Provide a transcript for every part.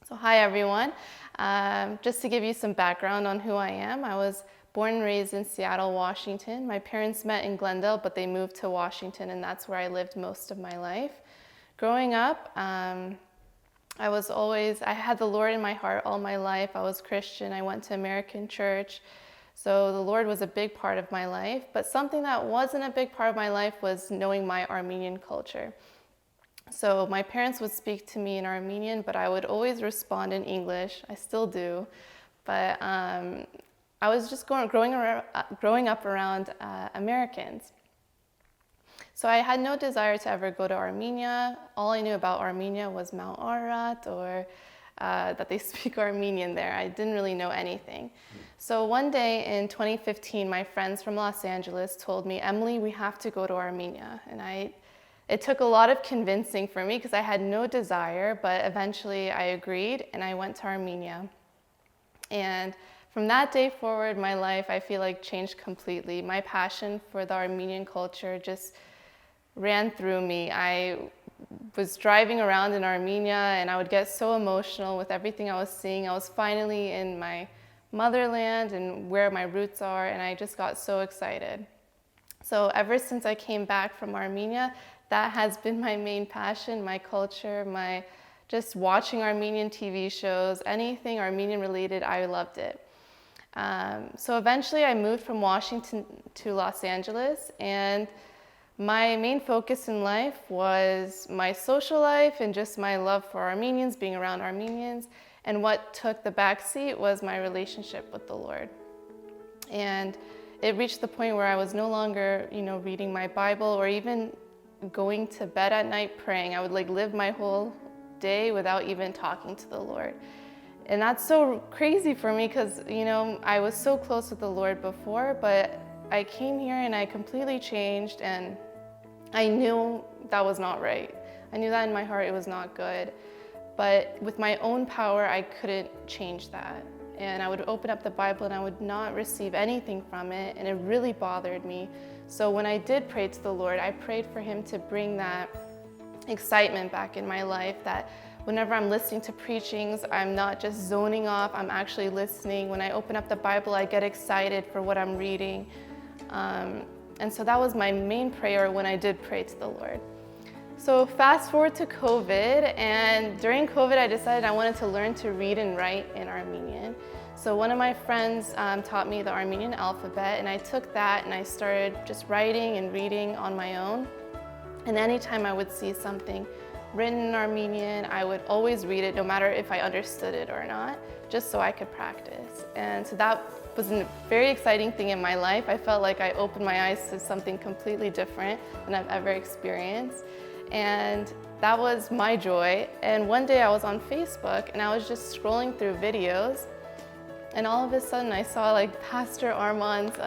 So hi everyone. Just to give you some background on who I am, I was born and raised in Seattle, Washington. My parents met in Glendale, but they moved to Washington, and that's where I lived most of my life. Growing up, I had the Lord in my heart all my life. I was Christian. I went to American church. So the Lord was a big part of my life. But something that wasn't a big part of my life was knowing my Armenian culture. So my parents would speak to me in Armenian, but I would always respond in English. I still do. But I was just growing up around Americans. So I had no desire to ever go to Armenia. All I knew about Armenia was Mount Ararat, or that they speak Armenian there. I didn't really know anything. So one day in 2015, my friends from Los Angeles told me, "Emily, we have to go to Armenia." And it took a lot of convincing for me because I had no desire, but eventually I agreed and I went to Armenia. And from that day forward, my life, I feel like, changed completely. My passion for the Armenian culture just ran through me. I was driving around in Armenia and I would get so emotional with everything I was seeing. I was finally in my motherland and where my roots are, and I just got so excited. So ever since I came back from Armenia, that has been my main passion, my culture, my just watching Armenian TV shows, anything Armenian related, I loved it. So eventually I moved from Washington to Los Angeles, and my main focus in life was my social life and just my love for Armenians, being around Armenians. And what took the back seat was my relationship with the Lord. And it reached the point where I was no longer, reading my Bible or even going to bed at night praying. I would live my whole day without even talking to the Lord. And that's so crazy for me because, I was so close with the Lord before, but I came here and I completely changed, and I knew that was not right. I knew that in my heart it was not good. But with my own power, I couldn't change that. And I would open up the Bible and I would not receive anything from it, and it really bothered me. So when I did pray to the Lord, I prayed for Him to bring that excitement back in my life, that whenever I'm listening to preachings, I'm not just zoning off, I'm actually listening. When I open up the Bible, I get excited for what I'm reading. And so that was my main prayer when I did pray to the Lord. So fast forward to COVID, and during COVID, I decided I wanted to learn to read and write in Armenian. So one of my friends taught me the Armenian alphabet, and I took that and I started just writing and reading on my own. And anytime I would see something written in Armenian, I would always read it, no matter if I understood it or not, just so I could practice. And so that was a very exciting thing in my life. I felt like I opened my eyes to something completely different than I've ever experienced. And that was my joy. And one day I was on Facebook and I was just scrolling through videos, and all of a sudden I saw Pastor Armand's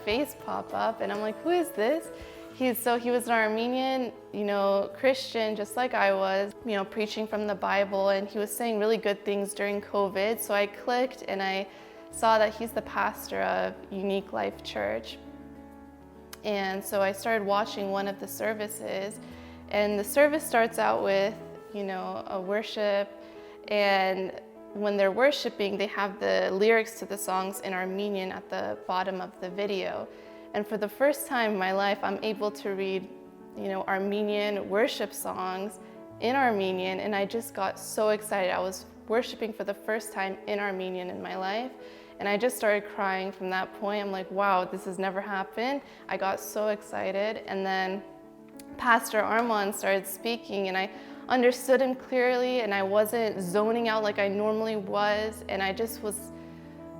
face pop up, and I'm like, who is this? He was an Armenian, Christian, just like I was, preaching from the Bible, and he was saying really good things during COVID. So I clicked and I saw that he's the pastor of Unique Life Church. And so I started watching one of the services, and the service starts out with, a worship, and when they're worshiping, they have the lyrics to the songs in Armenian at the bottom of the video. And for the first time in my life, I'm able to read, Armenian worship songs in Armenian, and I just got so excited. I was worshiping for the first time in Armenian in my life, and I just started crying from that point. I'm like, wow, this has never happened. I got so excited, and then Pastor Armand started speaking, and I understood him clearly, and I wasn't zoning out like I normally was, and I just was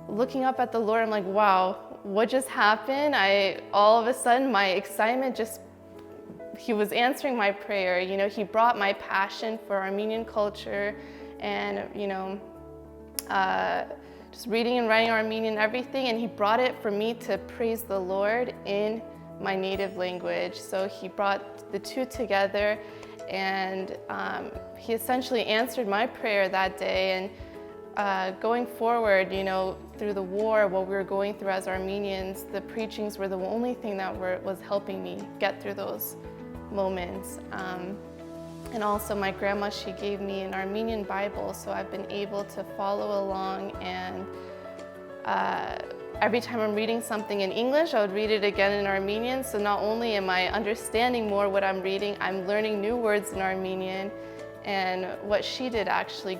looking up at the Lord. I'm like, wow, what just happened? All of a sudden, my excitement He was answering my prayer. He brought my passion for Armenian culture and, just reading and writing Armenian, everything, and He brought it for me to praise the Lord in my native language. So He brought the two together, and He essentially answered my prayer that day. And going forward, through the war, what we were going through as Armenians, the preachings were the only thing that was helping me get through those moments. And also my grandma, she gave me an Armenian Bible, so I've been able to follow along, and every time I'm reading something in English, I would read it again in Armenian. So not only am I understanding more what I'm reading, I'm learning new words in Armenian. And what she did actually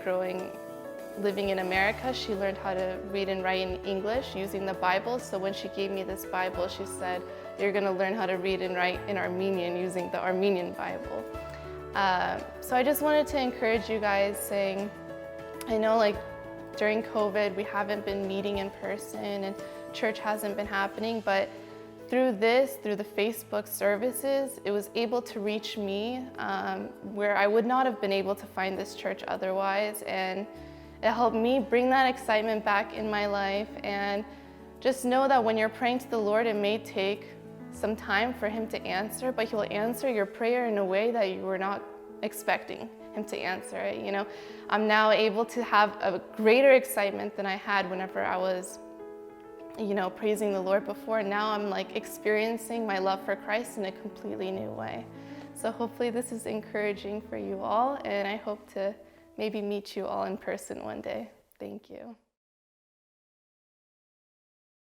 living in America, she learned how to read and write in English using the Bible. So when she gave me this Bible, she said, you're gonna learn how to read and write in Armenian using the Armenian Bible. So I just wanted to encourage you guys, saying, I know like during COVID, we haven't been meeting in person and church hasn't been happening, but through the Facebook services, it was able to reach me where I would not have been able to find this church otherwise. And it helped me bring that excitement back in my life. And just know that when you're praying to the Lord, it may take some time for Him to answer, but He'll answer your prayer in a way that you were not expecting Him to answer it. You know, I'm now able to have a greater excitement than I had whenever I was, you know, praising the Lord before. Now I'm like experiencing my love for Christ in a completely new way. So hopefully this is encouraging for you all, and I hope to maybe meet you all in person one day. Thank you.